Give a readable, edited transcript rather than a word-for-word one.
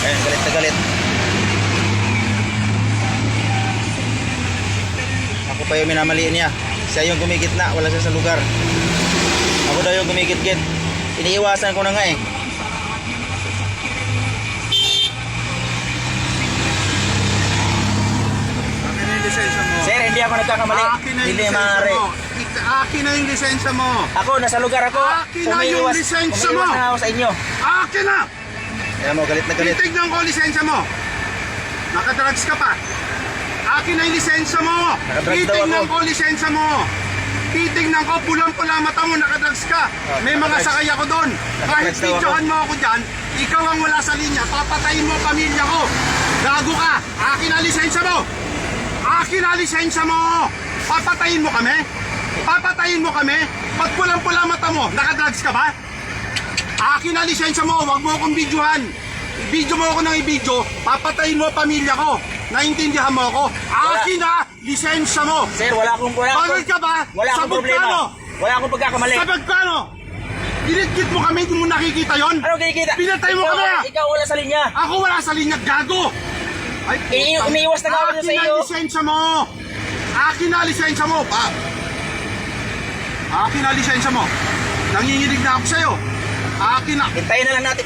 Ayan, galit na galit. Ako pa yung minamaliin niya. Siya yung gumigitna, wala siya sa lugar. Ako daw yung gumigit-git. Iniiwasan ko na nga eh. Akin na yung lisensya mo. Sir, hindi ako nagkakamali. Akin na yung Hindi lisensya maaari. mo. Akin na yung lisensya mo. Ako, nasa lugar ako. Akin na yung lisensya mo. Umiiwas na ako sa inyo. Akin na! Ayan mo, galit na galit. Titignan ko ang lisensya mo. Nakadrugs ka pa. Akin na yung lisensya mo. Nakadrugs daw Titignan ako. ko ang lisensya mo. Titignan ko, pulang-pula mata mo, nakadrugs ka. May mga nakadrugs. sakay ako doon. Kahit Nakadrugs daw ako. videohan mo ako dyan, ikaw ang wala sa linya, papatayin mo ang pamilya ko. Gago ka. Akin na lisensya mo. Akin na lisensya mo. Papatayin mo kami. Papatayin mo kami. Pag pulang-pula mata mo, nakadrugs ka ba? Akin na lisensya mo, wag mo akong videohan. I-video mo ako ng i-video, papatayin mo pamilya ko. Naintindihan mo ako? Akin na lisensya mo. Sir, wala akong Pagod ka ba? Wala akong Sabog problema. ka, no? Wala akong pagkakamali. Sabag ka, no? Dinidkit mo kami, hindi mo nakikita yon. Ano kinikita? Pinatay mo kami, ah! Ikaw wala sa linya. Ako wala sa linya, gago. Ay, Umiiwas na ako sa akin na iyo. lisensya mo. Akin na lisensya mo. Akin na lisensya mo. Nanginginig na ako sa'yo. Akin na. Hintayin na lang natin.